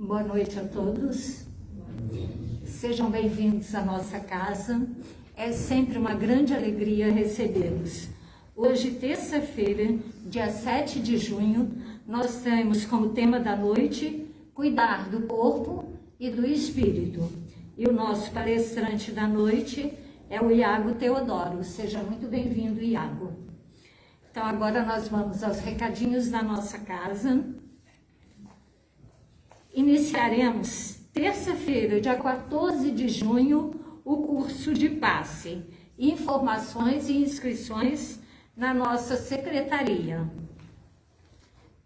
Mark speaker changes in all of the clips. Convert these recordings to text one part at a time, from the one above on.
Speaker 1: Boa noite a todos. Sejam bem-vindos à nossa casa. É sempre uma grande alegria recebê-los. Hoje, terça-feira, dia 7 de junho, nós temos como tema da noite cuidar do corpo e do espírito. E o nosso palestrante da noite é o Iago Teodoro. Seja muito bem-vindo, Iago. Então, agora nós vamos aos recadinhos da nossa casa. Iniciaremos terça-feira, dia 14 de junho, o curso de passe. Informações e inscrições na nossa secretaria.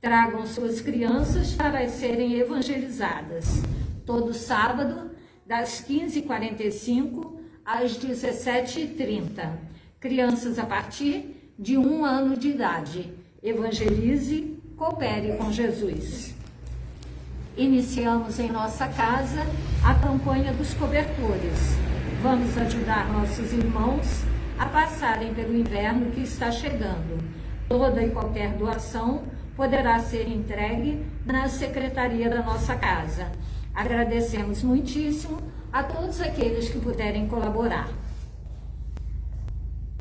Speaker 1: Tragam suas crianças para serem evangelizadas. Todo sábado, das 15h45 às 17h30. Crianças a partir de 1 ano de idade. Evangelize, coopere com Jesus. Iniciamos em nossa casa a campanha dos cobertores. Vamos ajudar nossos irmãos a passarem pelo inverno que está chegando. Toda e qualquer doação poderá ser entregue na secretaria da nossa casa. Agradecemos muitíssimo a todos aqueles que puderem colaborar.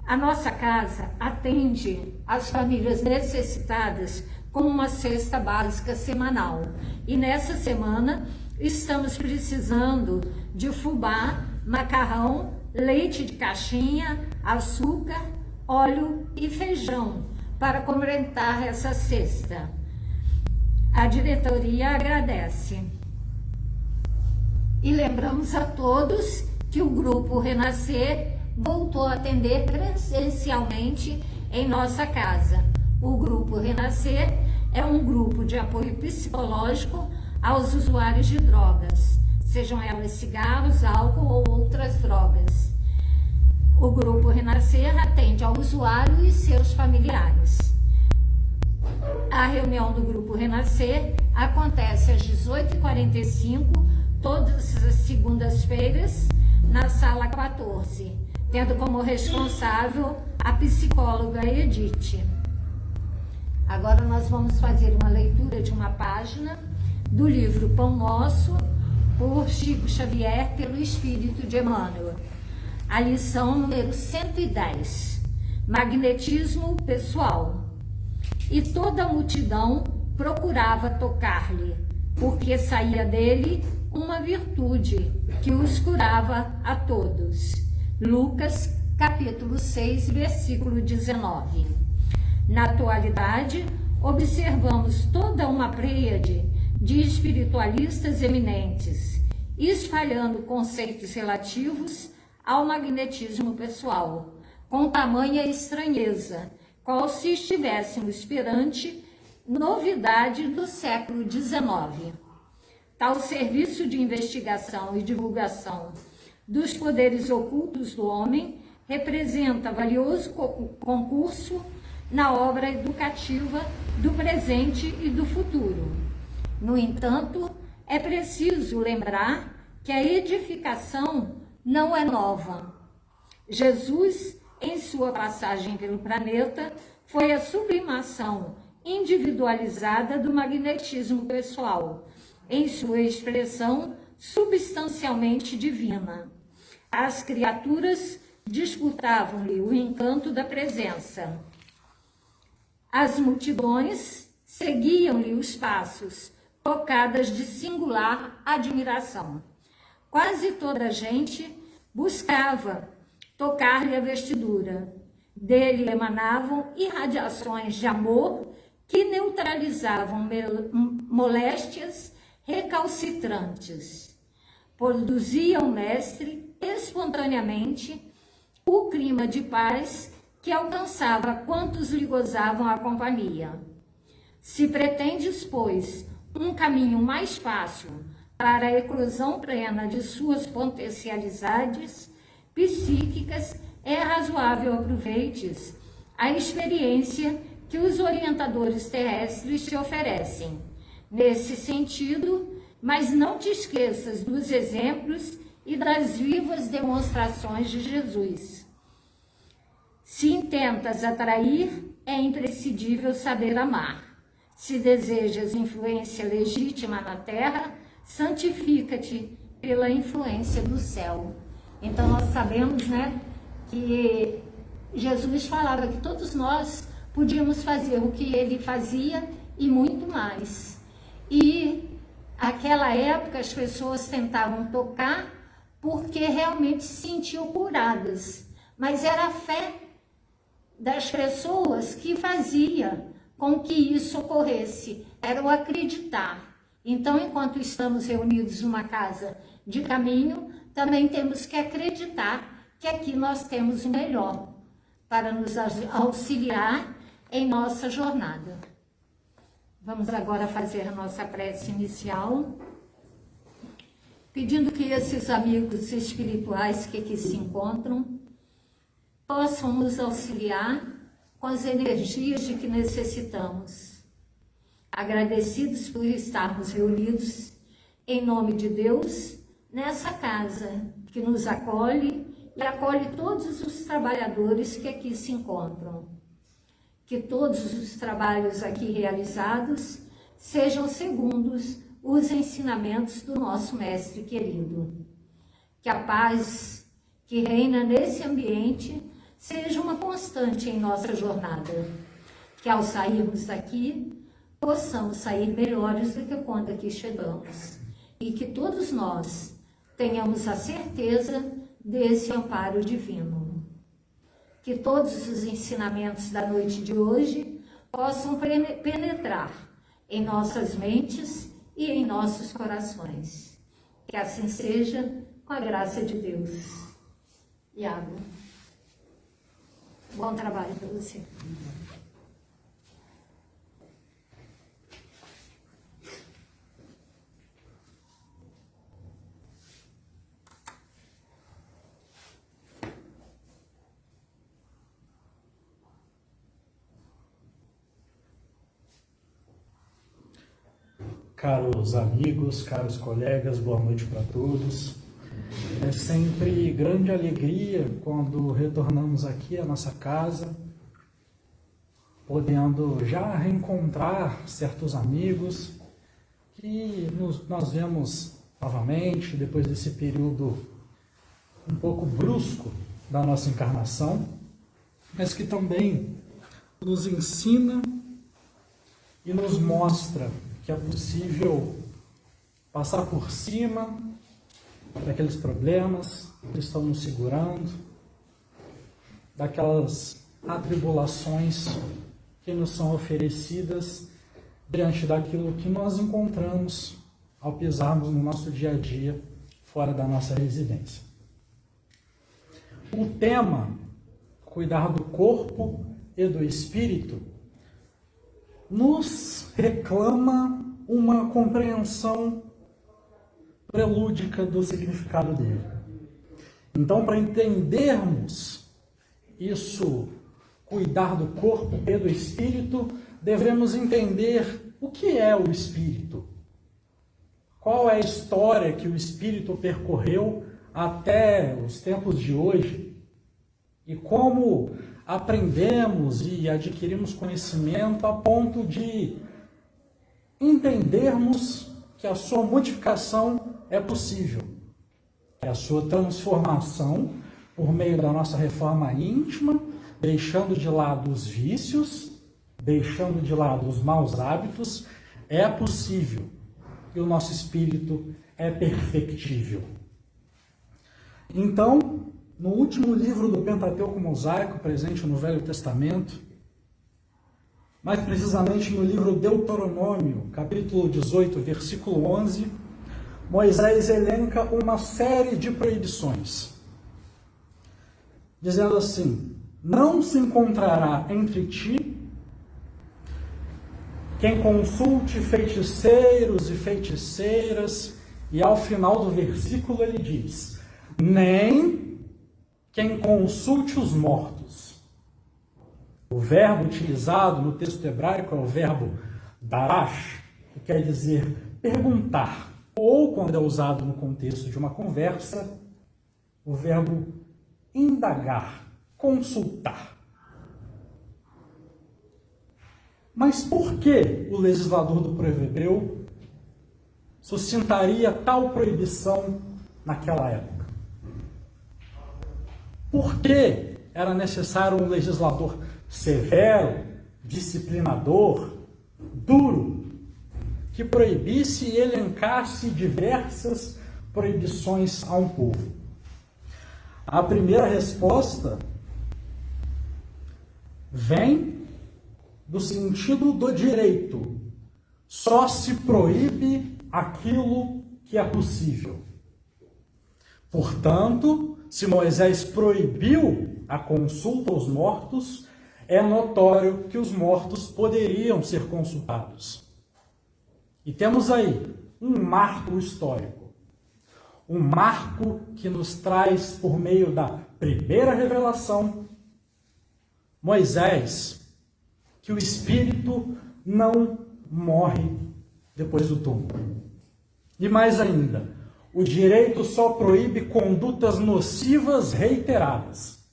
Speaker 1: A nossa casa atende as famílias necessitadas com uma cesta básica semanal. E nessa semana estamos precisando de fubá, macarrão, leite de caixinha, açúcar, óleo e feijão para completar essa cesta. A diretoria agradece. E lembramos a todos que o Grupo Renascer voltou a atender presencialmente em nossa casa. O Grupo Renascer é um grupo de apoio psicológico aos usuários de drogas, sejam elas cigarros, álcool ou outras drogas. O Grupo Renascer atende ao usuário e seus familiares. A reunião do Grupo Renascer acontece às 18h45, todas as segundas-feiras, na sala 14, tendo como responsável a psicóloga Edith. Agora nós vamos fazer uma leitura de uma página do livro Pão Nosso, por Chico Xavier, pelo Espírito de Emmanuel. A lição número 110, magnetismo pessoal. E toda a multidão procurava tocar-lhe, porque saía dele uma virtude que os curava a todos. Lucas, capítulo 6, versículo 19. Na atualidade, observamos toda uma pleiade de espiritualistas eminentes, espalhando conceitos relativos ao magnetismo pessoal, com tamanha estranheza, qual se estivéssemos perante novidade do século XIX. Tal serviço de investigação e divulgação dos poderes ocultos do homem representa valioso concurso na obra educativa do presente e do futuro. No entanto, é preciso lembrar que a edificação não é nova. Jesus, em sua passagem pelo planeta, foi a sublimação individualizada do magnetismo pessoal, em sua expressão substancialmente divina. As criaturas disputavam-lhe o encanto da presença. As multidões seguiam-lhe os passos, tocadas de singular admiração. Quase toda a gente buscava tocar-lhe a vestidura. Dele emanavam irradiações de amor que neutralizavam moléstias recalcitrantes. Produzia o mestre espontaneamente o clima de paz que alcançava quantos lhe gozavam a companhia. Se pretendes, pois, um caminho mais fácil para a eclosão plena de suas potencialidades psíquicas, é razoável aproveites a experiência que os orientadores terrestres te oferecem. Nesse sentido, mas não te esqueças dos exemplos e das vivas demonstrações de Jesus. Se intentas atrair, é imprescindível saber amar. Se desejas influência legítima na Terra, santifica-te pela influência do céu. Então nós sabemos, né, que Jesus falava que todos nós podíamos fazer o que ele fazia e muito mais. E naquela época as pessoas tentavam tocar porque realmente se sentiam curadas, mas era a fé das pessoas que fazia com que isso ocorresse, era o acreditar. Então, enquanto estamos reunidos numa casa de caminho, também temos que acreditar que aqui nós temos o melhor para nos auxiliar em nossa jornada. Vamos agora fazer a nossa prece inicial, pedindo que esses amigos espirituais que aqui se encontram possam nos auxiliar com as energias de que necessitamos. Agradecidos por estarmos reunidos em nome de Deus nessa casa que nos acolhe e acolhe todos os trabalhadores que aqui se encontram. Que todos os trabalhos aqui realizados sejam segundos os ensinamentos do nosso Mestre querido. Que a paz que reina nesse ambiente seja uma constante em nossa jornada. Que ao sairmos daqui, possamos sair melhores do que quando aqui chegamos. E que todos nós tenhamos a certeza desse amparo divino. Que todos os ensinamentos da noite de hoje possam penetrar em nossas mentes e em nossos corações. Que assim seja, com a graça de Deus. Iago, bom trabalho para você.
Speaker 2: Caros amigos, caros colegas, boa noite para todos. É sempre grande alegria quando retornamos aqui à nossa casa, podendo já reencontrar certos amigos que nós vemos novamente depois desse período um pouco brusco da nossa encarnação, mas que também nos ensina e nos mostra que é possível passar por cima daqueles problemas que estão nos segurando, daquelas atribulações que nos são oferecidas diante daquilo que nós encontramos ao pisarmos no nosso dia a dia fora da nossa residência. O tema, cuidar do corpo e do espírito, nos reclama uma compreensão prelúdica do significado dele. Então, para entendermos isso, cuidar do corpo e do espírito, devemos entender o que é o espírito. Qual é a história que o espírito percorreu até os tempos de hoje? E como aprendemos e adquirimos conhecimento a ponto de entendermos que a sua modificação é possível, que a sua transformação por meio da nossa reforma íntima, deixando de lado os vícios, deixando de lado os maus hábitos, é possível, e o nosso espírito é perfectível. Então, no último livro do Pentateuco Mosaico, presente no Velho Testamento, mais precisamente no livro Deuteronômio, capítulo 18, versículo 11, Moisés elenca uma série de proibições, dizendo assim: não se encontrará entre ti quem consulte feiticeiros e feiticeiras, e ao final do versículo ele diz, nem quem consulte os mortos. O verbo utilizado no texto hebraico é o verbo darash, que quer dizer perguntar, ou, quando é usado no contexto de uma conversa, o verbo indagar, consultar. Mas por que o legislador do povo hebreu sustentaria tal proibição naquela época? Por que era necessário um legislador severo, disciplinador, duro, que proibisse e elencasse diversas proibições a um povo? A primeira resposta vem do sentido do direito. Só se proíbe aquilo que é possível. Portanto, se Moisés proibiu a consulta aos mortos, é notório que os mortos poderiam ser consultados. E temos aí um marco histórico. Um marco que nos traz, por meio da primeira revelação, Moisés, que o espírito não morre depois do túmulo. E mais ainda, o direito só proíbe condutas nocivas reiteradas.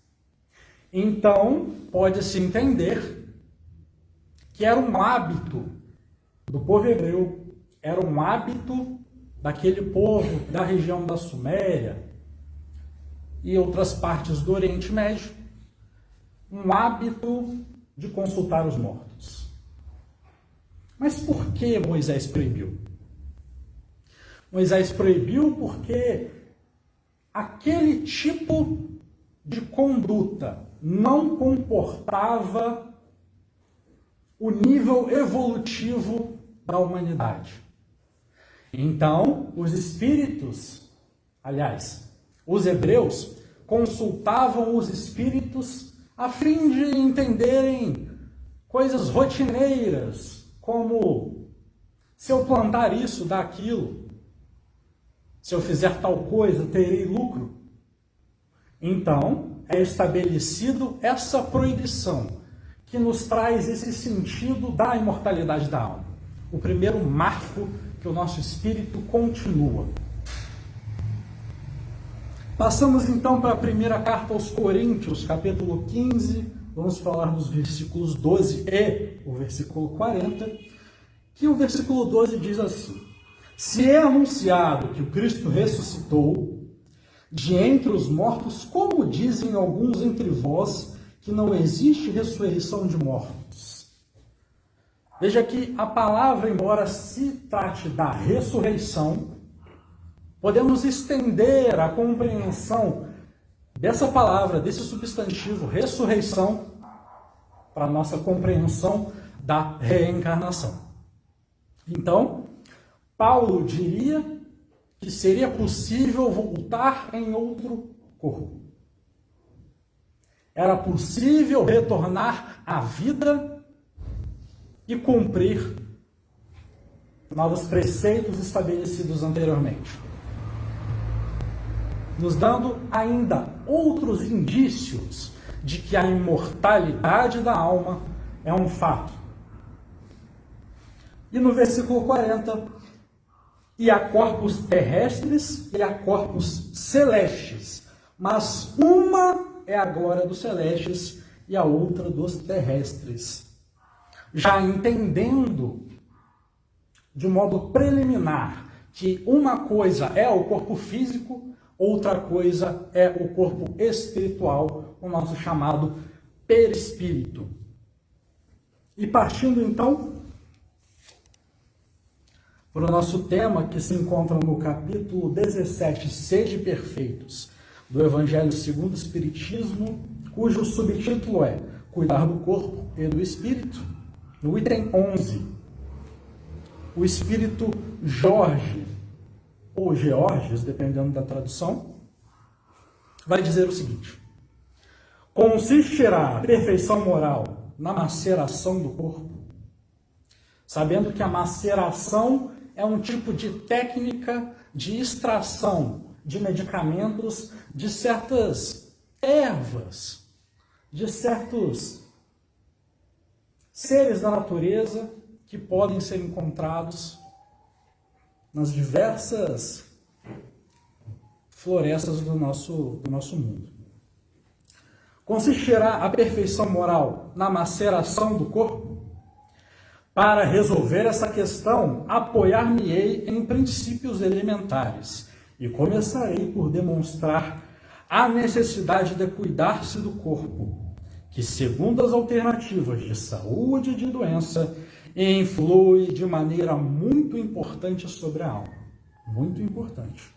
Speaker 2: Então, pode-se entender que era um hábito do povo hebreu, era um hábito daquele povo da região da Suméria e outras partes do Oriente Médio, um hábito de consultar os mortos. Mas por que Moisés proibiu? Moisés proibiu porque aquele tipo de conduta não comportava o nível evolutivo da humanidade. Então, os espíritos, aliás, os hebreus, consultavam os espíritos a fim de entenderem coisas rotineiras, como se eu plantar isso, dá aquilo, se eu fizer tal coisa, terei lucro. Então, é estabelecido essa proibição, que nos traz esse sentido da imortalidade da alma. O primeiro marco que o nosso espírito continua. Passamos então para a primeira carta aos Coríntios, capítulo 15, vamos falar dos versículos 12 e o versículo 40, que o versículo 12 diz assim: se é anunciado que o Cristo ressuscitou de entre os mortos, como dizem alguns entre vós que não existe ressurreição de mortos? Veja que a palavra, embora se trate da ressurreição, podemos estender a compreensão dessa palavra, desse substantivo, ressurreição, para a nossa compreensão da reencarnação. Então, Paulo diria que seria possível voltar em outro corpo. Era possível retornar à vida e cumprir novos preceitos estabelecidos anteriormente, nos dando ainda outros indícios de que a imortalidade da alma é um fato. E no versículo 40, e há corpos terrestres e há corpos celestes, mas uma é a glória dos celestes e a outra dos terrestres. Já entendendo de modo preliminar que uma coisa é o corpo físico, outra coisa é o corpo espiritual, o nosso chamado perispírito. E partindo então para o nosso tema, que se encontra no capítulo 17, Sede Perfeitos, do Evangelho segundo o Espiritismo, cujo subtítulo é Cuidar do Corpo e do Espírito. No item 11, o espírito Jorge, ou Georges, dependendo da tradução, vai dizer o seguinte: consistirá a perfeição moral na maceração do corpo, sabendo que a maceração é um tipo de técnica de extração de medicamentos de certas ervas, de certos seres da natureza que podem ser encontrados nas diversas florestas do nosso mundo. Consistirá a perfeição moral na maceração do corpo, Para resolver essa questão, apoiar-me-ei em princípios elementares e começarei por demonstrar a necessidade de cuidar-se do corpo, que, segundo as alternativas de saúde e de doença, influi de maneira muito importante sobre a alma. Muito importante.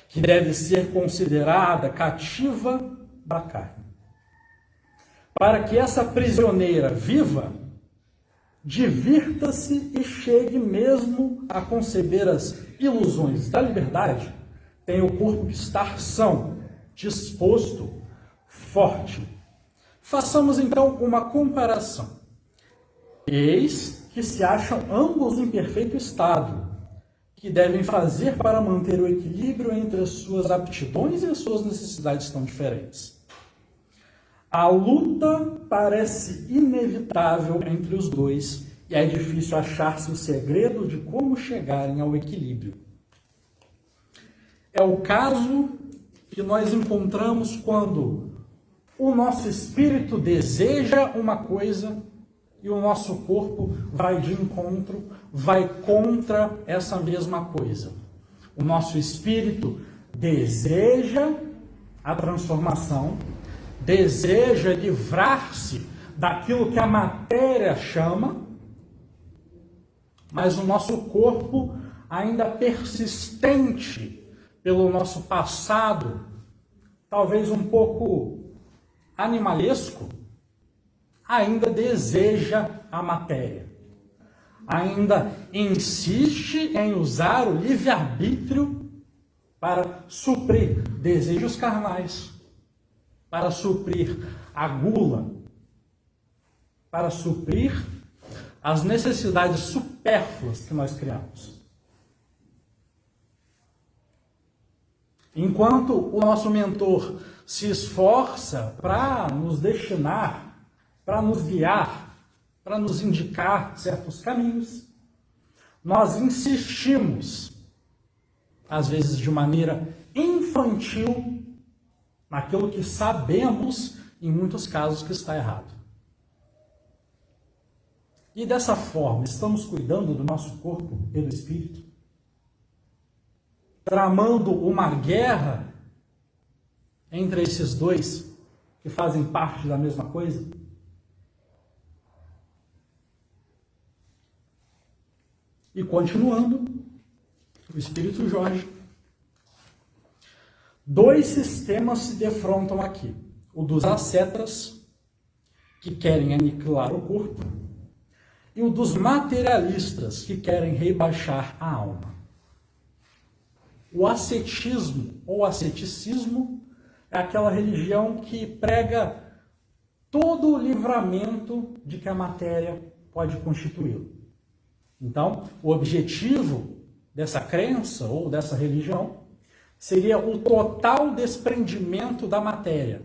Speaker 2: Que deve ser considerada cativa da carne. Para que essa prisioneira viva, divirta-se e chegue mesmo a conceber as ilusões da liberdade, tem o corpo que estar são, disposto, forte. Façamos então uma comparação. Eis que se acham ambos em perfeito estado, que devem fazer para manter o equilíbrio entre as suas aptidões e as suas necessidades tão diferentes. A luta parece inevitável entre os dois e é difícil achar-se o segredo de como chegarem ao equilíbrio. É o caso que nós encontramos quando o nosso espírito deseja uma coisa e o nosso corpo vai de encontro, vai contra essa mesma coisa. O nosso espírito deseja a transformação, deseja livrar-se daquilo que a matéria chama, mas o nosso corpo, ainda persistente pelo nosso passado, talvez um pouco animalesco, ainda deseja a matéria. Ainda insiste em usar o livre-arbítrio para suprir desejos carnais, para suprir a gula, para suprir as necessidades supérfluas que nós criamos. Enquanto o nosso mentor se esforça para nos destinar, para nos guiar, para nos indicar certos caminhos, nós insistimos, às vezes de maneira infantil, naquilo que sabemos, em muitos casos, que está errado. E dessa forma, estamos cuidando do nosso corpo e do espírito? Tramando uma guerra entre esses dois que fazem parte da mesma coisa? E continuando, o Espírito Jorge, dois sistemas se defrontam aqui. O dos ascetas, que querem aniquilar o corpo, e o dos materialistas, que querem rebaixar a alma. O ascetismo ou asceticismo é aquela religião que prega todo o livramento de que a matéria pode constituí-lo. Então, o objetivo dessa crença ou dessa religião seria o total desprendimento da matéria,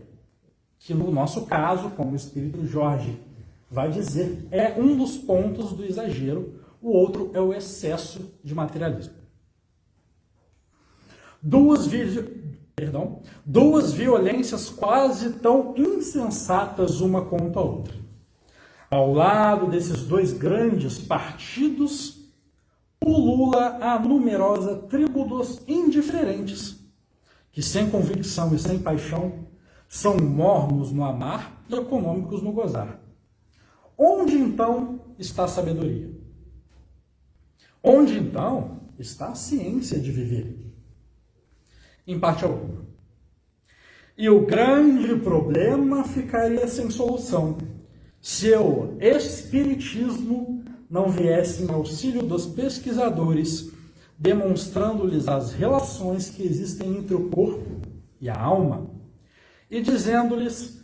Speaker 2: que no nosso caso, como o Espírito Jorge vai dizer, é um dos pontos do exagero, o outro é o excesso de materialismo. Duas violências quase tão insensatas uma contra a outra. Ao lado desses dois grandes partidos, pulula a numerosa tribo dos indiferentes, que sem convicção e sem paixão são mornos no amar e econômicos no gozar. Onde então está a sabedoria? Onde então está a ciência de viver? Em parte alguma. E o grande problema ficaria sem solução se o espiritismo não viesse em auxílio dos pesquisadores, demonstrando-lhes as relações que existem entre o corpo e a alma, e dizendo-lhes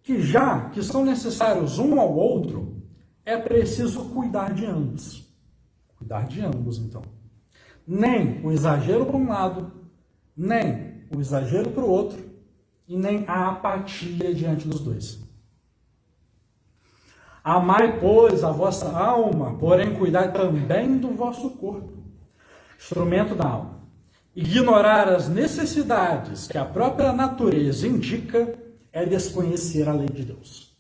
Speaker 2: que já que são necessários um ao outro, é preciso cuidar de ambos. Cuidar de ambos, então. Nem o exagero para um lado, nem o exagero para o outro, e nem a apatia diante dos dois. Amai, pois, a vossa alma, porém cuidai também do vosso corpo, instrumento da alma. Ignorar as necessidades que a própria natureza indica é desconhecer a lei de Deus.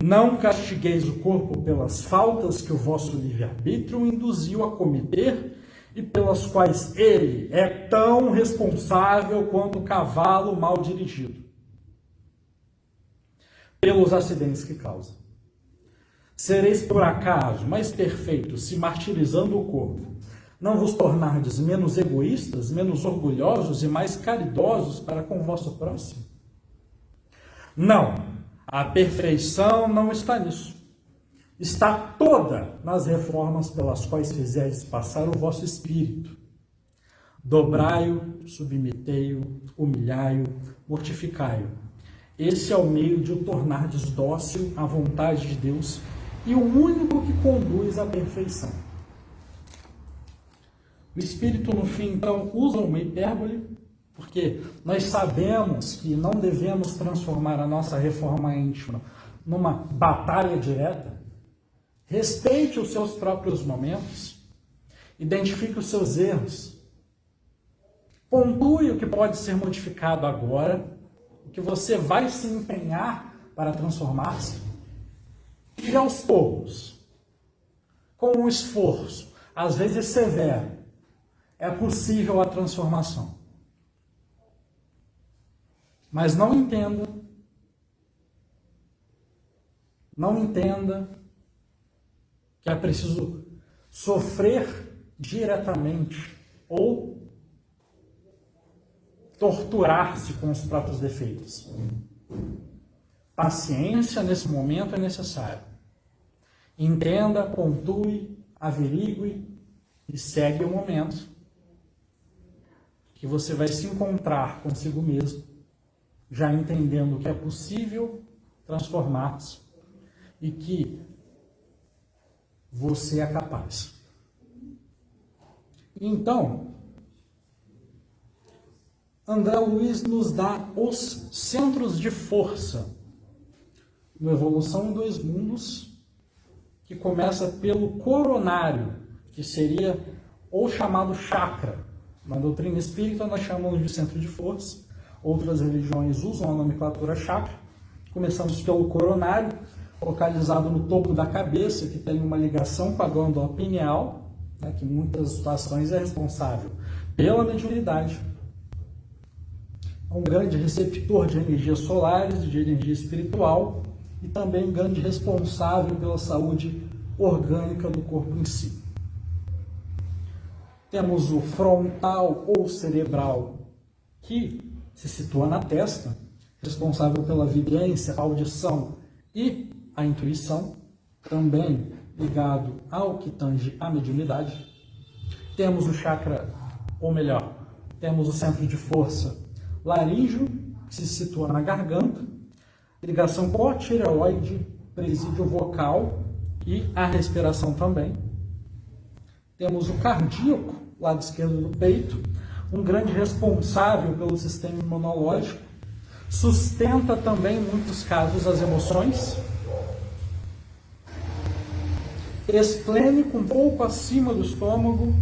Speaker 2: Não castigueis o corpo pelas faltas que o vosso livre-arbítrio induziu a cometer e pelas quais ele é tão responsável quanto o cavalo mal dirigido, pelos acidentes que causa. Sereis por acaso mais perfeitos se, martirizando o corpo, não vos tornardes menos egoístas, menos orgulhosos e mais caridosos para com o vosso próximo? Não, a perfeição não está nisso. Está toda nas reformas pelas quais fizestes passar o vosso espírito. Dobrai-o, submetei-o, humilhai-o, mortificai-o. Esse é o meio de o tornardes dócil à vontade de Deus e o único que conduz à perfeição. O Espírito, no fim, então, usa uma hipérbole, porque nós sabemos que não devemos transformar a nossa reforma íntima numa batalha direta. Respeite os seus próprios momentos, identifique os seus erros, pontue o que pode ser modificado agora, o que você vai se empenhar para transformar-se, e aos poucos, com um esforço, às vezes severo, é possível a transformação. Mas não entenda que é preciso sofrer diretamente ou torturar-se com os próprios defeitos. Paciência nesse momento é necessário. Entenda, pontue, averigue e segue o momento que você vai se encontrar consigo mesmo, já entendendo que é possível transformar-se e que você é capaz. Então, André Luiz nos dá os centros de força no Evolução em Dois Mundos, que começa pelo coronário, que seria o chamado chakra. Na doutrina espírita nós chamamos de centro de força, outras religiões usam a nomenclatura chakra. Começamos pelo coronário, localizado no topo da cabeça, que tem uma ligação com a glândula pineal, né, que em muitas situações é responsável pela mediunidade. É um grande receptor de energias solares, de energia espiritual, e também um grande responsável pela saúde orgânica do corpo em si. Temos o frontal ou cerebral, que se situa na testa, responsável pela vidência, a audição e a intuição, também ligado ao que tange a mediunidade. Temos o chakra, ou melhor, temos o centro de força laríngeo, que se situa na garganta, ligação com a tireoide, presídio vocal e a respiração também. Temos o cardíaco, lado esquerdo do peito, um grande responsável pelo sistema imunológico, sustenta também, em muitos casos, as emoções. Esplênico, um pouco acima do estômago,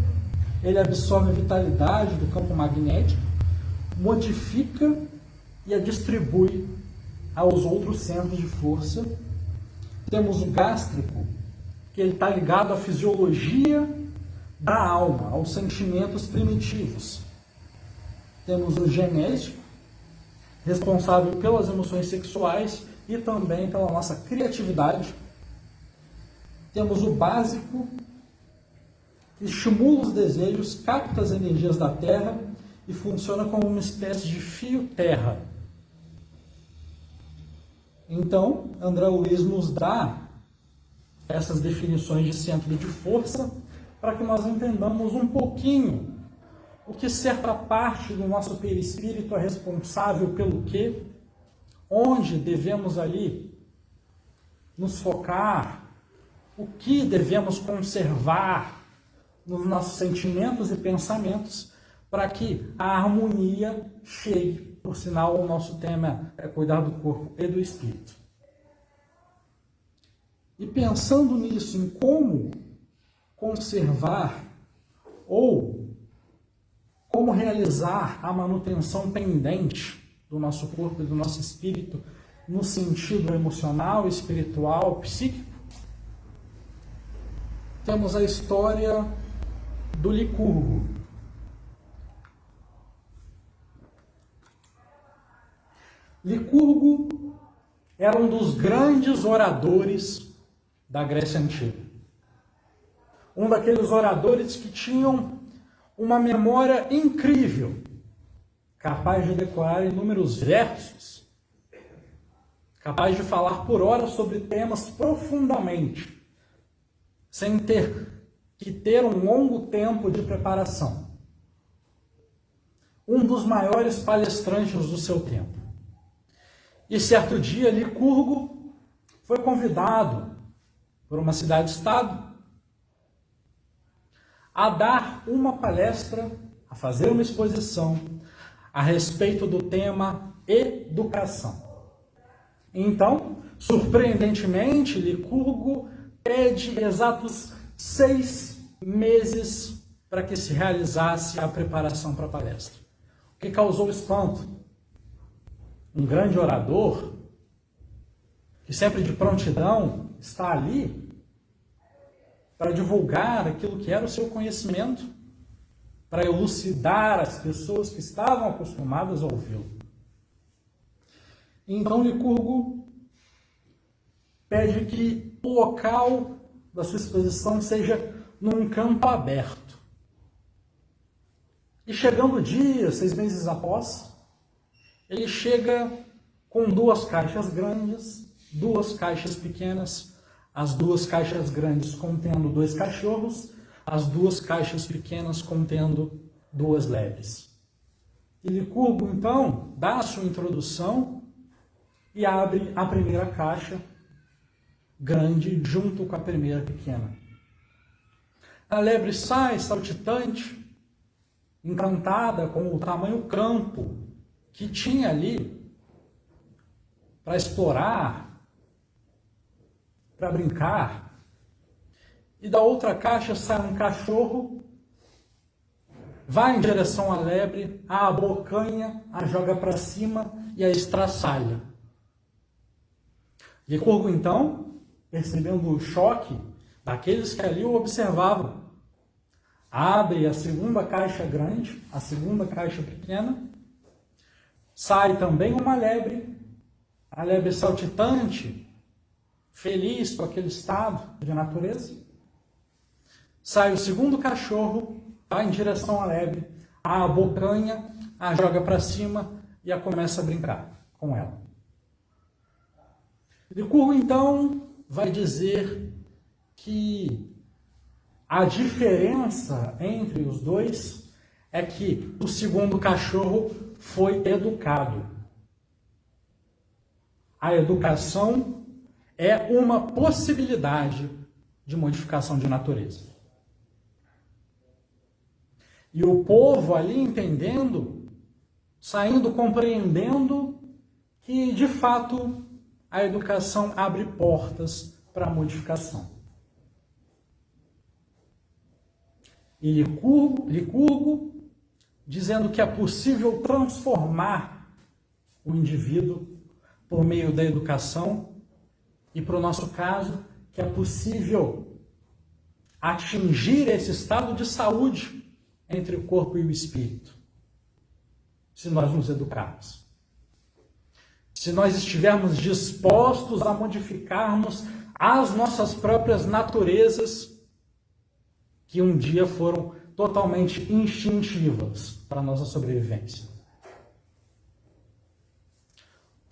Speaker 2: ele absorve a vitalidade do campo magnético, modifica e a distribui aos outros centros de força. Temos o gástrico, que ele está ligado à fisiologia da alma, aos sentimentos primitivos. Temos o genésico, responsável pelas emoções sexuais e também pela nossa criatividade. Temos o básico, que estimula os desejos, capta as energias da Terra e funciona como uma espécie de fio-terra. Então, André Luiz nos dá essas definições de centro de força para que nós entendamos um pouquinho o que certa parte do nosso perispírito é responsável pelo quê, onde devemos ali nos focar, o que devemos conservar nos nossos sentimentos e pensamentos para que a harmonia chegue. Por sinal, o nosso tema é cuidar do corpo e do espírito. E pensando nisso, em como conservar ou como realizar a manutenção pendente do nosso corpo e do nosso espírito no sentido emocional, espiritual, psíquico, temos a história do Licurgo. Licurgo era um dos grandes oradores da Grécia Antiga. Um daqueles oradores que tinham uma memória incrível, capaz de decorar inúmeros versos, capaz de falar por horas sobre temas profundamente, sem ter que ter um longo tempo de preparação. Um dos maiores palestrantes do seu tempo. E certo dia, Licurgo foi convidado por uma cidade-estado a dar uma palestra, a fazer uma exposição a respeito do tema educação. Então, surpreendentemente, Licurgo pede exatos 6 meses para que se realizasse a preparação para a palestra. O que causou espanto? Um grande orador, que sempre de prontidão está ali para divulgar aquilo que era o seu conhecimento, para elucidar as pessoas que estavam acostumadas a ouvi-lo. Então Licurgo pede que o local da sua exposição seja num campo aberto. E chegando o dia, 6 meses após, ele chega com 2 caixas grandes, 2 caixas pequenas, as 2 caixas grandes contendo 2 cachorros, as 2 caixas pequenas contendo 2 lebres. E Licurgo, então, dá a sua introdução e abre a primeira caixa grande junto com a primeira pequena. A lebre sai saltitante, encantada com o tamanho campo que tinha ali para explorar, para brincar. E da outra caixa sai um cachorro, vai em direção à lebre, a abocanha, a joga para cima e a estraçalha. Licurgo, então, percebendo o choque daqueles que ali o observavam, abre a segunda caixa grande, a segunda caixa pequena, sai também uma lebre, a lebre saltitante, feliz com aquele estado de natureza. Sai o segundo cachorro, vai em direção à lebre, a abocanha, a joga para cima e a começa a brincar com ela. Licurgo, então, vai dizer que a diferença entre os dois é que o segundo cachorro foi educado. A educação é uma possibilidade de modificação de natureza. E o povo ali entendendo, saindo compreendendo que, de fato, a educação abre portas para a modificação. E Licurgo, dizendo que é possível transformar o indivíduo por meio da educação, e para o nosso caso, que é possível atingir esse estado de saúde entre o corpo e o espírito, se nós nos educarmos. Se nós estivermos dispostos a modificarmos as nossas próprias naturezas, que um dia foram totalmente instintivas para a nossa sobrevivência.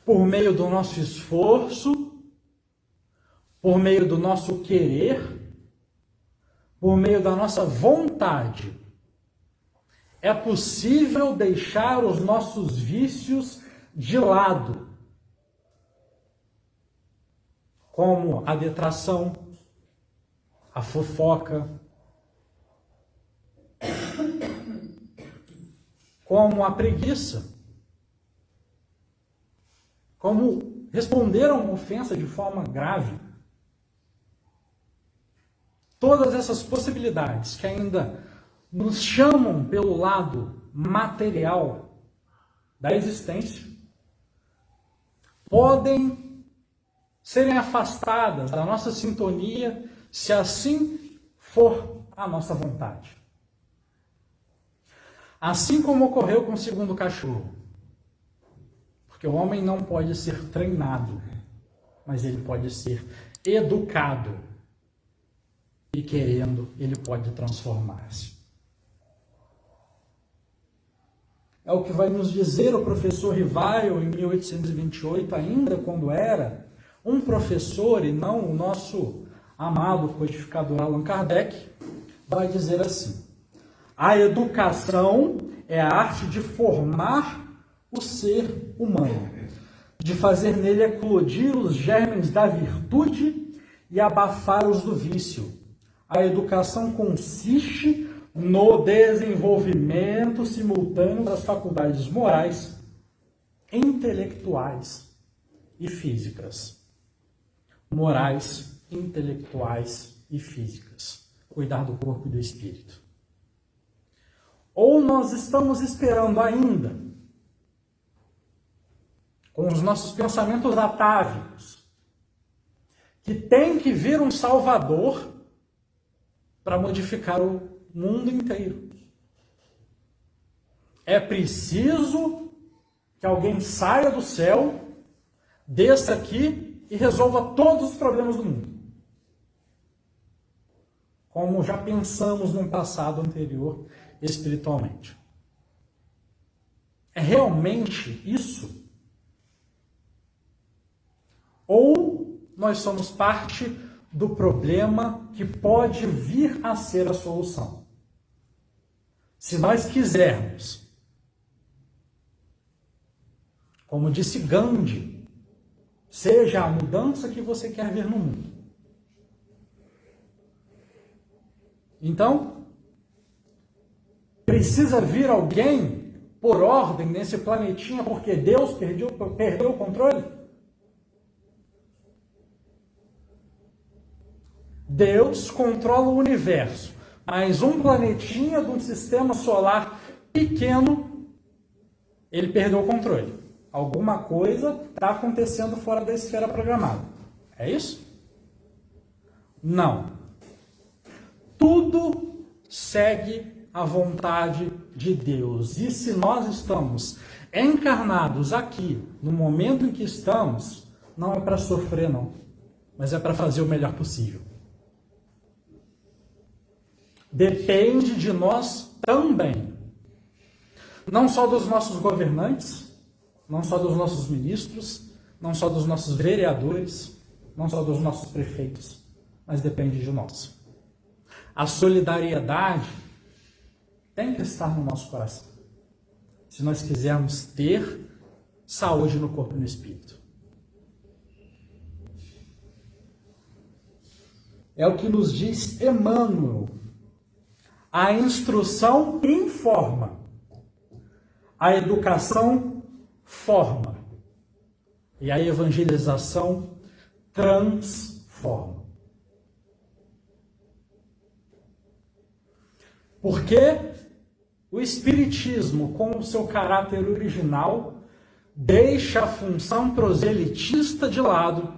Speaker 2: Por meio do nosso esforço, por meio do nosso querer, por meio da nossa vontade, é possível deixar os nossos vícios de lado, como a detração, a fofoca, como a preguiça, como responder a uma ofensa de forma grave. Todas essas possibilidades que ainda nos chamam pelo lado material da existência, podem serem afastadas da nossa sintonia, se assim for a nossa vontade. Assim como ocorreu com o segundo cachorro. Porque o homem não pode ser treinado, mas ele pode ser educado. E querendo, ele pode transformar-se. É o que vai nos dizer o professor Rivail em 1828, ainda quando era um professor e não o nosso amado codificador Allan Kardec, vai dizer assim: a educação é a arte de formar o ser humano, de fazer nele eclodir os germes da virtude e abafar os do vício. A educação consiste no desenvolvimento simultâneo das faculdades morais, intelectuais e físicas. Morais, intelectuais e físicas. Cuidar do corpo e do espírito. Ou nós estamos esperando ainda, com os nossos pensamentos atávicos, que tem que vir um Salvador para modificar o mundo inteiro. É preciso que alguém saia do céu, desça aqui e resolva todos os problemas do mundo. Como já pensamos num passado anterior espiritualmente. É realmente isso? Ou nós somos parte do problema que pode vir a ser a solução? Se nós quisermos, como disse Gandhi, seja a mudança que você quer ver no mundo. Então, precisa vir alguém por ordem nesse planetinha porque Deus perdeu o controle? Deus controla o universo, mas um planetinha de um sistema solar pequeno, ele perdeu o controle. Alguma coisa está acontecendo fora da esfera programada. É isso? Não. Tudo segue a vontade de Deus. E se nós estamos encarnados aqui, no momento em que estamos, não é para sofrer, não, mas é para fazer o melhor possível. Depende de nós também. Não só dos nossos governantes, não só dos nossos ministros, não só dos nossos vereadores, não só dos nossos prefeitos, mas depende de nós. A solidariedade tem que estar no nosso coração, se nós quisermos ter saúde no corpo e no espírito. É o que nos diz Emmanuel. A instrução informa, a educação forma e a evangelização transforma. Porque o Espiritismo, com o seu caráter original, deixa a função proselitista de lado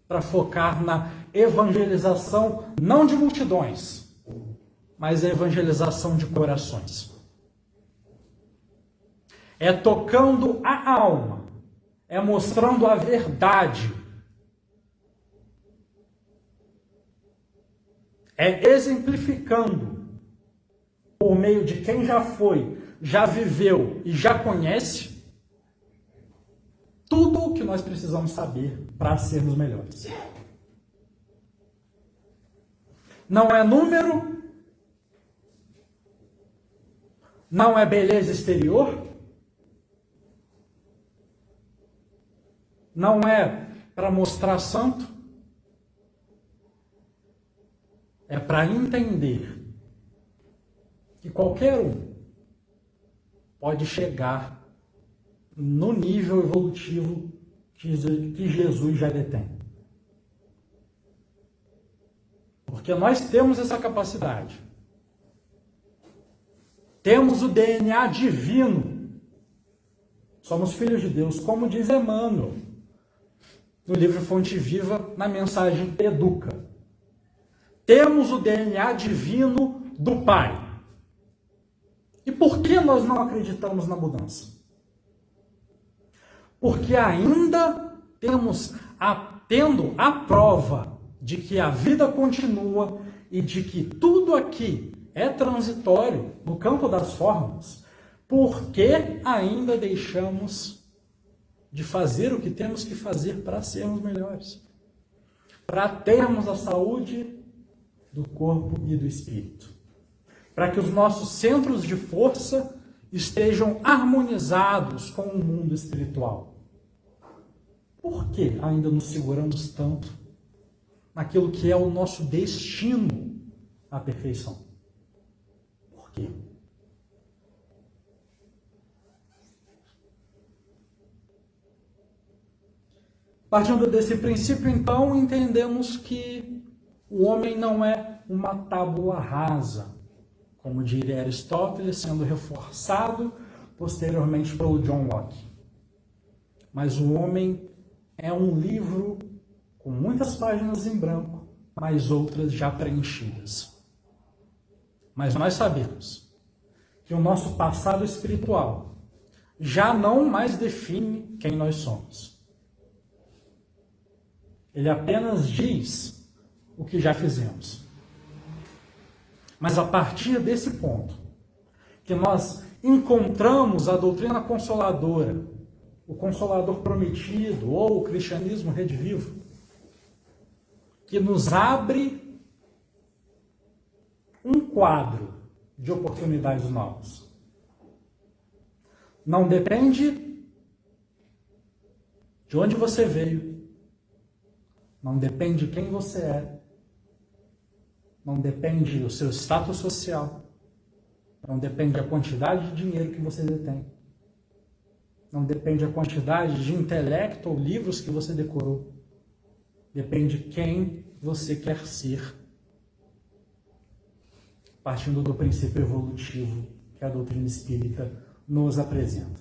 Speaker 2: para focar na evangelização não de multidões, mas a evangelização de corações. É tocando a alma, é mostrando a verdade, é exemplificando, por meio de quem já foi, já viveu e já conhece, tudo o que nós precisamos saber para sermos melhores. Não é número, não é beleza exterior, não é para mostrar santo, é para entender que qualquer um pode chegar no nível evolutivo que Jesus já detém. Porque nós temos essa capacidade. Temos o DNA divino. Somos filhos de Deus, como diz Emmanuel, no livro Fonte Viva, na mensagem Educa. Temos o DNA divino do Pai. E por que nós não acreditamos na mudança? Porque ainda tendo a prova de que a vida continua e de que tudo aqui é transitório no campo das formas, por que ainda deixamos de fazer o que temos que fazer para sermos melhores? Para termos a saúde do corpo e do espírito. Para que os nossos centros de força estejam harmonizados com o mundo espiritual. Por que ainda nos seguramos tanto naquilo que é o nosso destino à perfeição? Por quê? Partindo desse princípio, então, entendemos que o homem não é uma tábula rasa, como diria Aristóteles, sendo reforçado posteriormente pelo John Locke. Mas o homem é um livro com muitas páginas em branco, mas outras já preenchidas. Mas nós sabemos que o nosso passado espiritual já não mais define quem nós somos. Ele apenas diz o que já fizemos. Mas a partir desse ponto, que nós encontramos a doutrina consoladora, o Consolador Prometido, ou o cristianismo redivivo, que nos abre um quadro de oportunidades novas. Não depende de onde você veio, não depende de quem você é, não depende do seu status social, não depende da quantidade de dinheiro que você detém, não depende da quantidade de intelecto ou livros que você decorou, depende de quem você quer ser, partindo do princípio evolutivo que a doutrina espírita nos apresenta.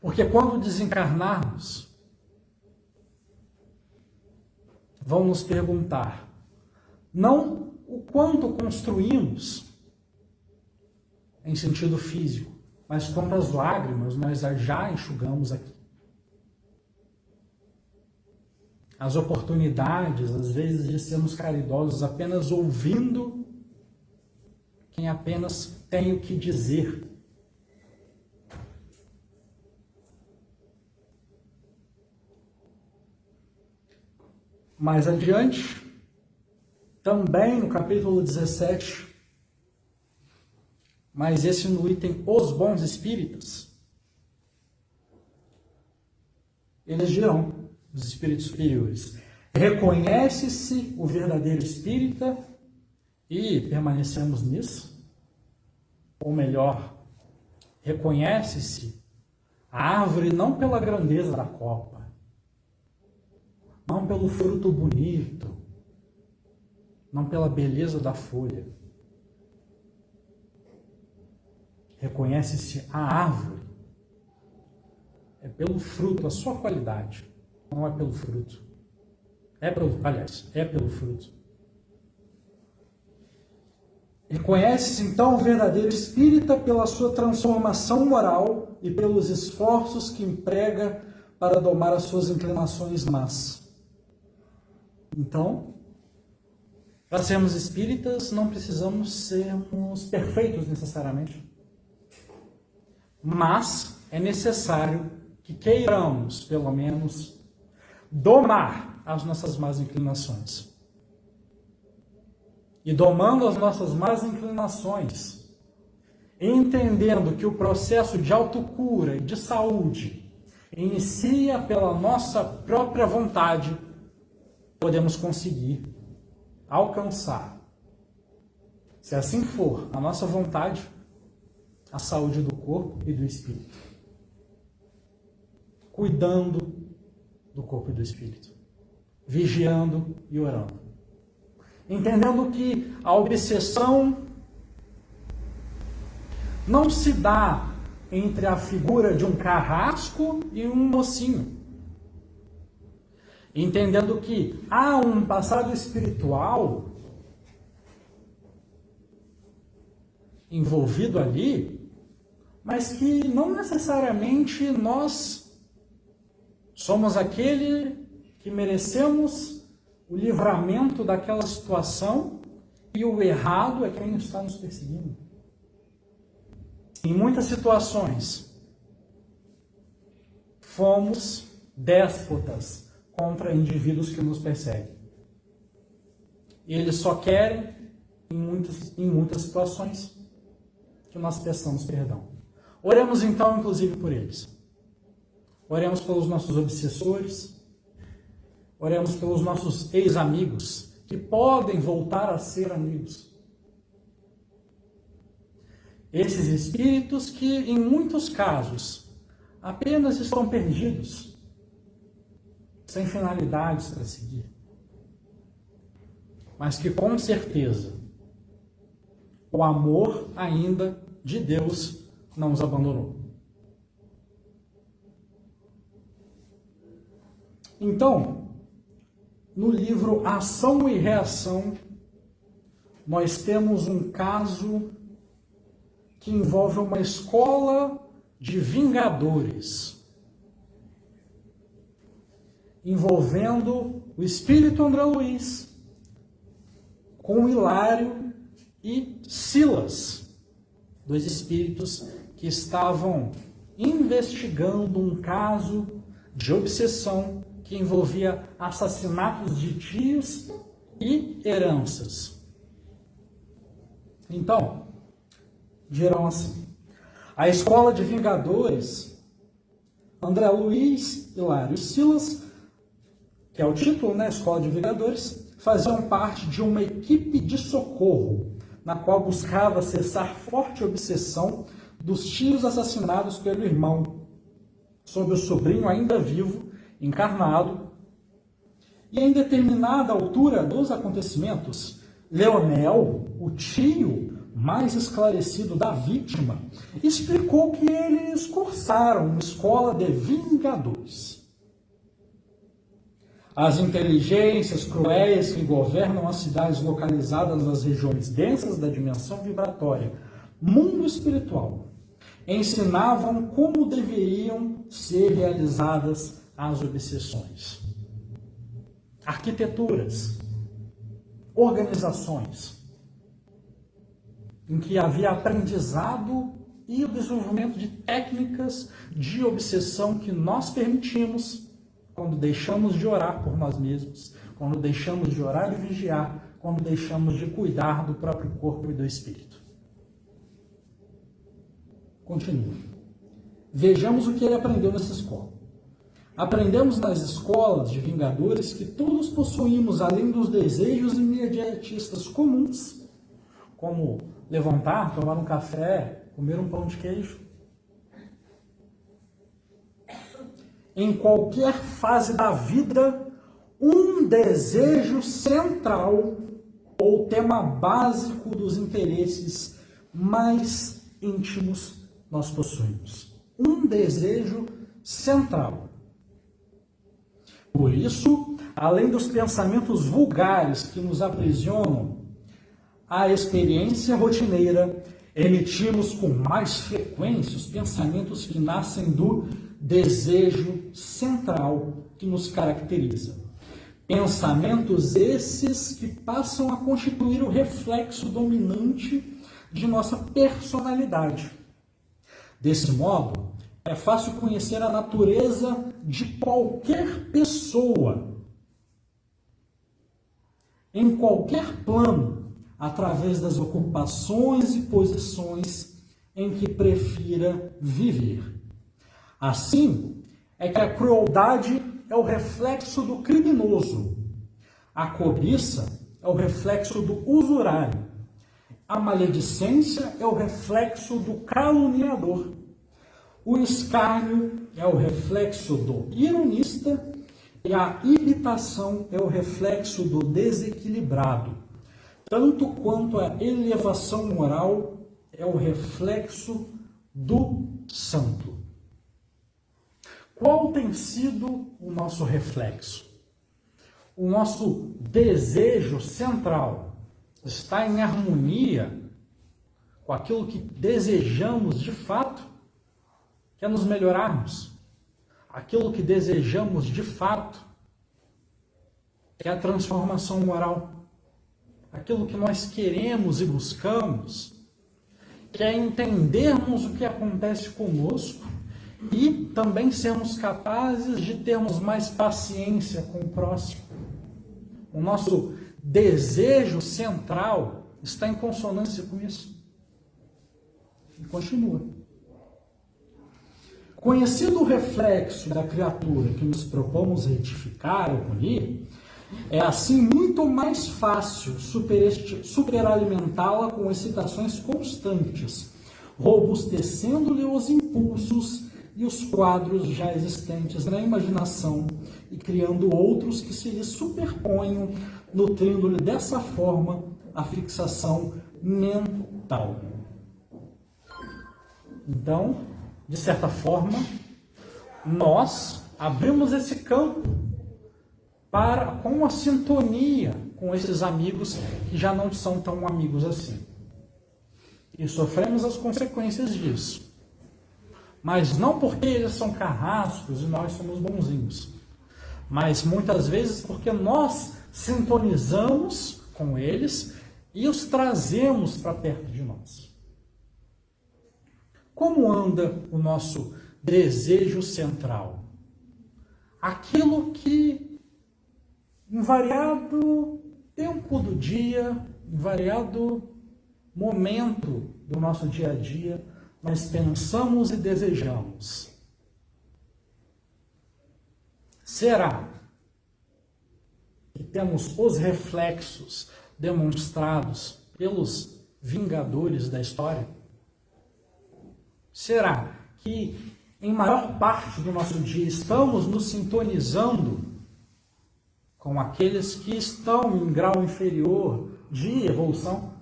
Speaker 2: Porque quando desencarnarmos, vão nos perguntar, não o quanto construímos em sentido físico, mas quantas lágrimas nós já enxugamos aqui. As oportunidades, às vezes, de sermos caridosos apenas ouvindo quem apenas tem o que dizer. Mais adiante, também no capítulo 17, mas esse no item Os Bons Espíritas, eles dirão, os espíritos superiores, reconhece-se o verdadeiro espírita e permanecemos nisso? Ou melhor, reconhece-se a árvore não pela grandeza da copa, não pelo fruto bonito, não pela beleza da folha. Reconhece-se a árvore. É pelo fruto, a sua qualidade. Não é pelo fruto. É pelo fruto. Reconhece-se então o verdadeiro espírita pela sua transformação moral e pelos esforços que emprega para domar as suas inclinações más. Então, para sermos espíritas, não precisamos sermos perfeitos necessariamente. Mas é necessário que queiramos, pelo menos, domar as nossas más inclinações. E domando as nossas más inclinações, entendendo que o processo de autocura e de saúde inicia pela nossa própria vontade, podemos conseguir alcançar, se assim for, a nossa vontade, a saúde do corpo e do espírito. Cuidando do corpo e do espírito. Vigiando e orando. Entendendo que a obsessão não se dá entre a figura de um carrasco e um mocinho. Entendendo que há um passado espiritual envolvido ali, mas que não necessariamente nós somos aquele que merecemos o livramento daquela situação e o errado é quem está nos perseguindo. Em muitas situações, fomos déspotas contra indivíduos que nos perseguem. E eles só querem, em muitas situações, que nós peçamos perdão. Oremos então, inclusive, por eles. Oremos pelos nossos obsessores. Oremos pelos nossos ex-amigos, que podem voltar a ser amigos. Esses espíritos que, em muitos casos, apenas estão perdidos, sem finalidades para seguir. Mas que, com certeza, o amor ainda de Deus não os abandonou. Então, no livro Ação e Reação, nós temos um caso que envolve uma escola de vingadores, envolvendo o espírito André Luiz com Hilário e Silas, dois espíritos que estavam investigando um caso de obsessão que envolvia assassinatos de tios e heranças. Então, dirão assim: a escola de vingadores, André Luiz, Hilário e Silas, que é o título, né, Escola de Vingadores, faziam parte de uma equipe de socorro, na qual buscava cessar forte obsessão dos tios assassinados pelo irmão, sobre o sobrinho ainda vivo, encarnado, e em determinada altura dos acontecimentos, Leonel, o tio mais esclarecido da vítima, explicou que eles cursaram uma escola de vingadores. As inteligências cruéis que governam as cidades localizadas nas regiões densas da dimensão vibratória, mundo espiritual, ensinavam como deveriam ser realizadas as obsessões. Arquiteturas, organizações, em que havia aprendizado e o desenvolvimento de técnicas de obsessão que nós permitimos quando deixamos de orar por nós mesmos, quando deixamos de orar e vigiar, quando deixamos de cuidar do próprio corpo e do espírito. Continua. Vejamos o que ele aprendeu nessa escola. Aprendemos nas escolas de vingadores que todos possuímos, além dos desejos imediatistas comuns, como levantar, tomar um café, comer um pão de queijo, em qualquer fase da vida, um desejo central ou tema básico dos interesses mais íntimos nós possuímos. Um desejo central. Por isso, além dos pensamentos vulgares que nos aprisionam, a experiência rotineira, emitimos com mais frequência os pensamentos que nascem do desejo central que nos caracteriza. Pensamentos esses que passam a constituir o reflexo dominante de nossa personalidade. Desse modo, é fácil conhecer a natureza de qualquer pessoa, em qualquer plano, através das ocupações e posições em que prefira viver. Assim, é que a crueldade é o reflexo do criminoso, a cobiça é o reflexo do usurário, a maledicência é o reflexo do caluniador, o escárnio é o reflexo do ironista e a irritação é o reflexo do desequilibrado, tanto quanto a elevação moral é o reflexo do santo. Qual tem sido o nosso reflexo? O nosso desejo central está em harmonia com aquilo que desejamos de fato, que é nos melhorarmos. Aquilo que desejamos de fato, que é a transformação moral. Aquilo que nós queremos e buscamos, que é entendermos o que acontece conosco e também sermos capazes de termos mais paciência com o próximo. O nosso desejo central está em consonância com isso. E continua. Conhecido o reflexo da criatura que nos propomos retificar ou punir, é assim muito mais fácil superalimentá-la com excitações constantes, robustecendo-lhe os impulsos e os quadros já existentes na imaginação e criando outros que se lhe superponham, nutrindo-lhe dessa forma a fixação mental. Então, de certa forma, nós abrimos esse campo com a sintonia com esses amigos que já não são tão amigos assim. E sofremos as consequências disso. Mas não porque eles são carrascos e nós somos bonzinhos, mas muitas vezes porque nós sintonizamos com eles e os trazemos para perto de nós. Como anda o nosso desejo central? Aquilo que, em variado tempo do dia, em variado momento do nosso dia a dia, nós pensamos e desejamos. Será que temos os reflexos demonstrados pelos vingadores da história? Será que, em maior parte do nosso dia, estamos nos sintonizando com aqueles que estão em grau inferior de evolução?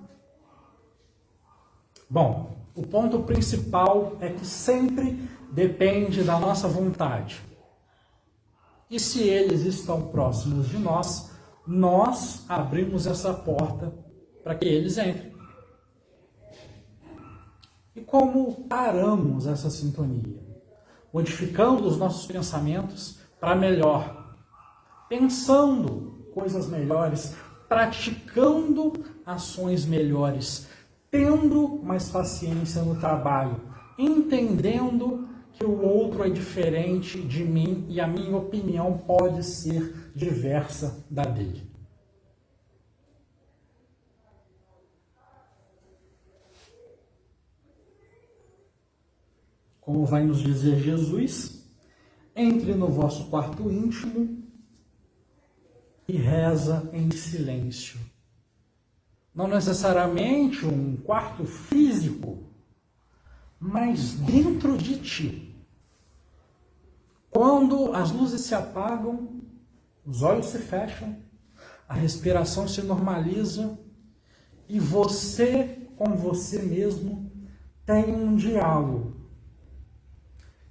Speaker 2: Bom, o ponto principal é que sempre depende da nossa vontade. E se eles estão próximos de nós, nós abrimos essa porta para que eles entrem. E como paramos essa sintonia? Modificando os nossos pensamentos para melhor, pensando coisas melhores, praticando ações melhores, tendo mais paciência no trabalho, entendendo que o outro é diferente de mim e a minha opinião pode ser diversa da dele. Como vai nos dizer Jesus, entre no vosso quarto íntimo e reza em silêncio. Não necessariamente um quarto físico, mas dentro de ti. Quando as luzes se apagam, os olhos se fecham, a respiração se normaliza e você, com você mesmo, tem um diálogo.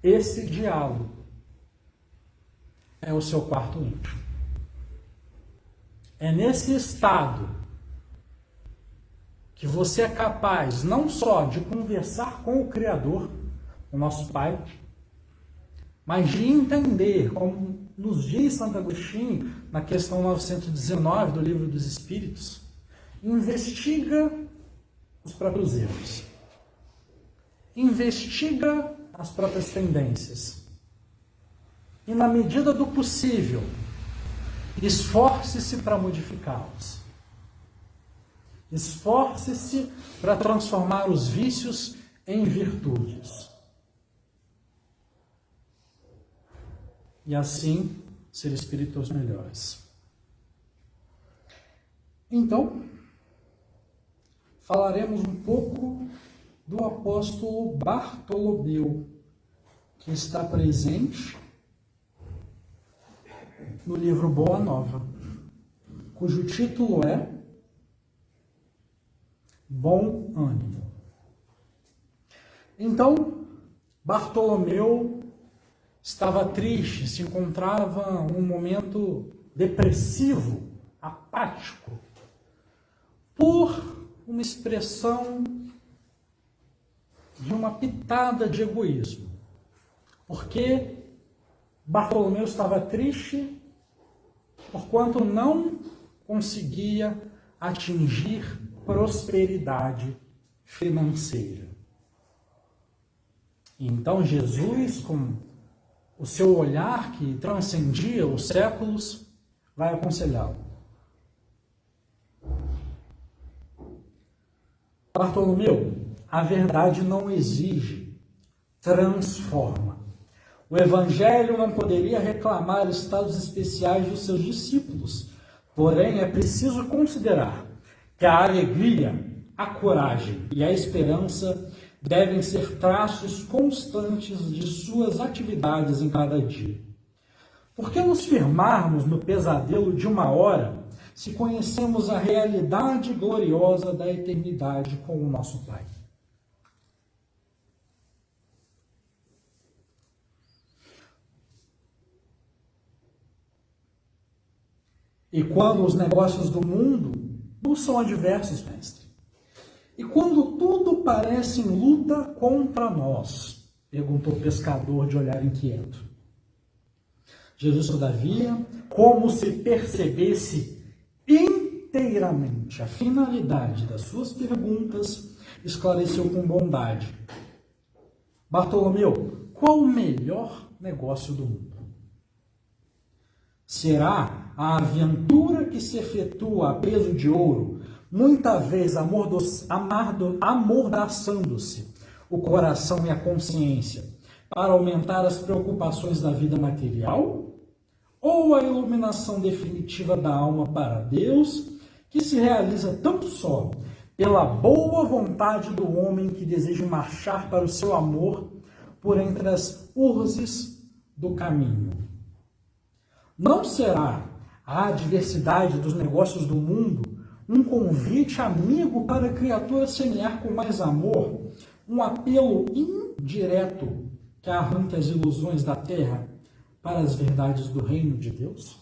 Speaker 2: Esse diálogo é o seu quarto íntimo. É nesse estado que você é capaz não só de conversar com o Criador, o nosso Pai, mas de entender, como nos diz Santo Agostinho, na questão 919 do Livro dos Espíritos, investiga os próprios erros, investiga as próprias tendências e, na medida do possível, esforce-se para modificá-los. Esforce-se para transformar os vícios em virtudes. E assim ser espíritos melhores. Então, falaremos um pouco do apóstolo Bartolomeu, que está presente no livro Boa Nova, cujo título é Bom Ânimo. Então, Bartolomeu estava triste, se encontrava num momento depressivo, apático, por uma expressão de uma pitada de egoísmo. Porque Bartolomeu estava triste porquanto não conseguia atingir prosperidade financeira. Então Jesus, com o seu olhar que transcendia os séculos, vai aconselhá-lo. Bartolomeu, a verdade não exige, transforma. O Evangelho não poderia reclamar estados especiais dos seus discípulos, porém é preciso considerar que a alegria, a coragem e a esperança devem ser traços constantes de suas atividades em cada dia. Por que nos firmarmos no pesadelo de uma hora, se conhecemos a realidade gloriosa da eternidade com o nosso Pai? E quando os negócios do mundo nos são adversos, mestre? E quando tudo parece em luta contra nós? Perguntou o pescador de olhar inquieto. Jesus, todavia, como se percebesse inteiramente a finalidade das suas perguntas, esclareceu com bondade. Bartolomeu, qual o melhor negócio do mundo? Será a aventura que se efetua a peso de ouro, muita vez amordaçando-se o coração e a consciência, para aumentar as preocupações da vida material? Ou a iluminação definitiva da alma para Deus, que se realiza tão só pela boa vontade do homem que deseja marchar para o seu amor por entre as urzes do caminho? Não será a adversidade dos negócios do mundo um convite amigo para a criatura semear com mais amor, um apelo indireto que arranque as ilusões da terra para as verdades do reino de Deus?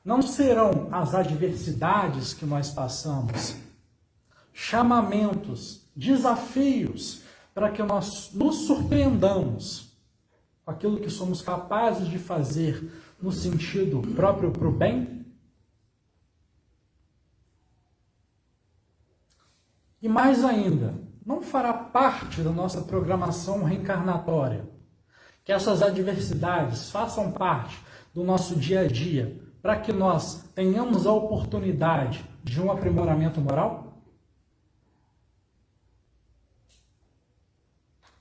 Speaker 2: Não serão as adversidades que nós passamos chamamentos, desafios, para que nós nos surpreendamos com aquilo que somos capazes de fazer no sentido próprio para o bem? E mais ainda, não fará parte da nossa programação reencarnatória que essas adversidades façam parte do nosso dia a dia para que nós tenhamos a oportunidade de um aprimoramento moral?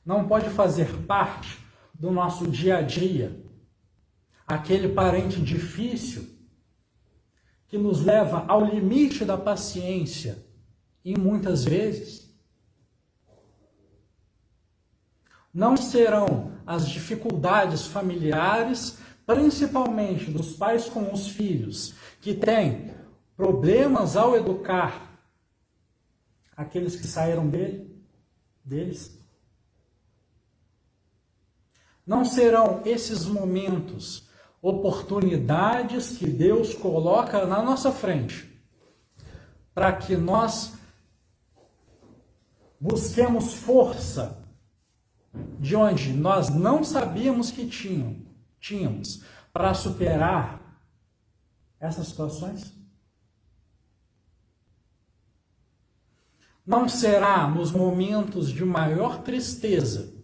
Speaker 2: Não pode fazer parte do nosso dia a dia aquele parente difícil que nos leva ao limite da paciência e muitas vezes não serão as dificuldades familiares, principalmente dos pais com os filhos, que têm problemas ao educar aqueles que saíram deles. Não serão esses momentos oportunidades que Deus coloca na nossa frente para que nós busquemos força de onde nós não sabíamos que tínhamos para superar essas situações? Não será nos momentos de maior tristeza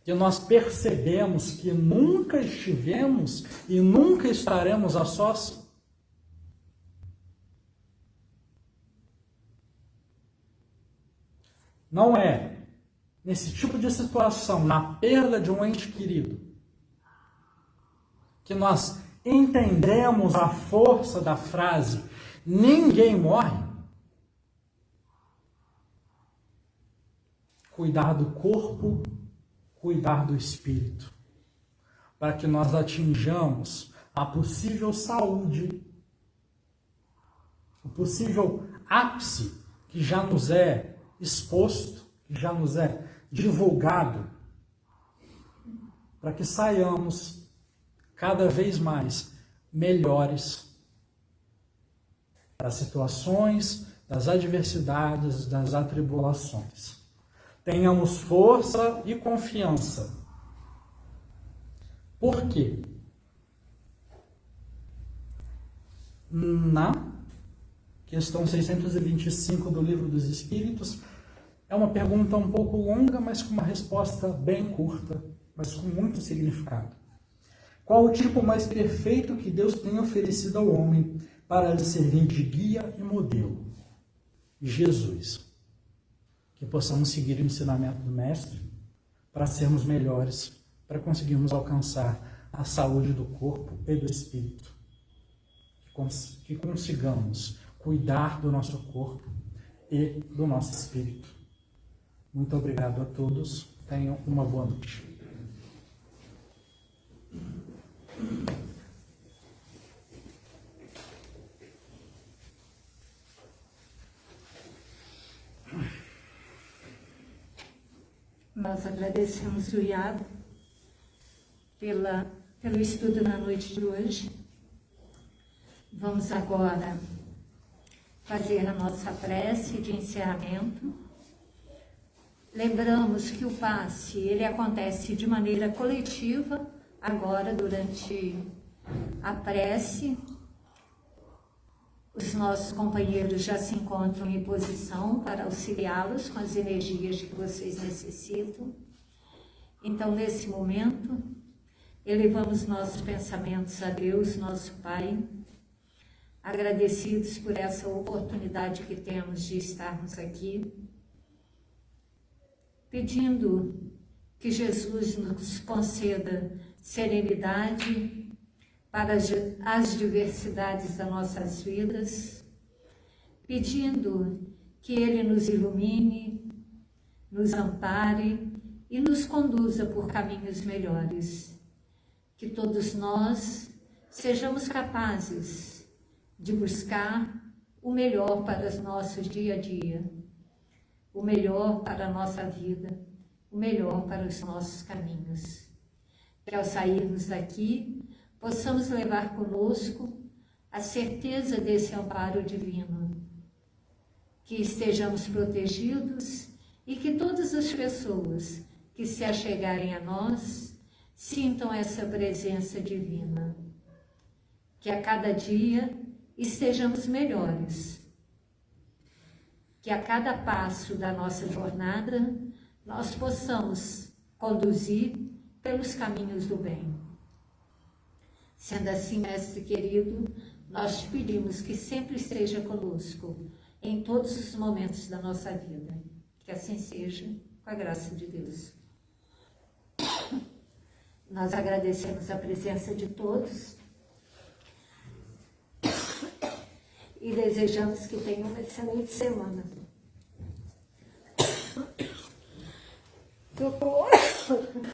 Speaker 2: que nós percebemos que nunca estivemos e nunca estaremos a sós? Não é nesse tipo de situação, na perda de um ente querido, que nós entendemos a força da frase "ninguém morre"? Cuidar do corpo, cuidar do espírito, para que nós atinjamos a possível saúde, o possível ápice que já nos é exposto, já nos é divulgado, para que saiamos cada vez mais melhores das situações, das adversidades, das atribulações. Tenhamos força e confiança. Por quê? Na questão 625 do Livro dos Espíritos, é uma pergunta um pouco longa, mas com uma resposta bem curta, mas com muito significado. Qual o tipo mais perfeito que Deus tem oferecido ao homem para lhe servir de guia e modelo? Jesus. Que possamos seguir o ensinamento do Mestre para sermos melhores, para conseguirmos alcançar a saúde do corpo e do espírito. Que consigamos cuidar do nosso corpo e do nosso espírito. Muito obrigado a todos. Tenham uma boa noite.
Speaker 1: Nós agradecemos o Iago pelo estudo na noite de hoje. Vamos agora fazer a nossa prece de encerramento. Lembramos que o passe, ele acontece de maneira coletiva, agora durante a prece. Os nossos companheiros já se encontram em posição para auxiliá-los com as energias que vocês necessitam. Então, nesse momento, elevamos nossos pensamentos a Deus, nosso Pai, agradecidos por essa oportunidade que temos de estarmos aqui, pedindo que Jesus nos conceda serenidade para as diversidades das nossas vidas, pedindo que Ele nos ilumine, nos ampare e nos conduza por caminhos melhores. Que todos nós sejamos capazes de buscar o melhor para o nosso dia a dia, o melhor para a nossa vida, o melhor para os nossos caminhos. Que ao sairmos daqui, possamos levar conosco a certeza desse amparo divino, que estejamos protegidos e que todas as pessoas que se achegarem a nós sintam essa presença divina, que a cada dia estejamos melhores, que a cada passo da nossa jornada nós possamos conduzir pelos caminhos do bem. Sendo assim, Mestre querido, nós te pedimos que sempre esteja conosco em todos os momentos da nossa vida. Que assim seja, com a graça de Deus. Nós agradecemos a presença de todos e desejamos que tenham uma excelente semana. Socorro!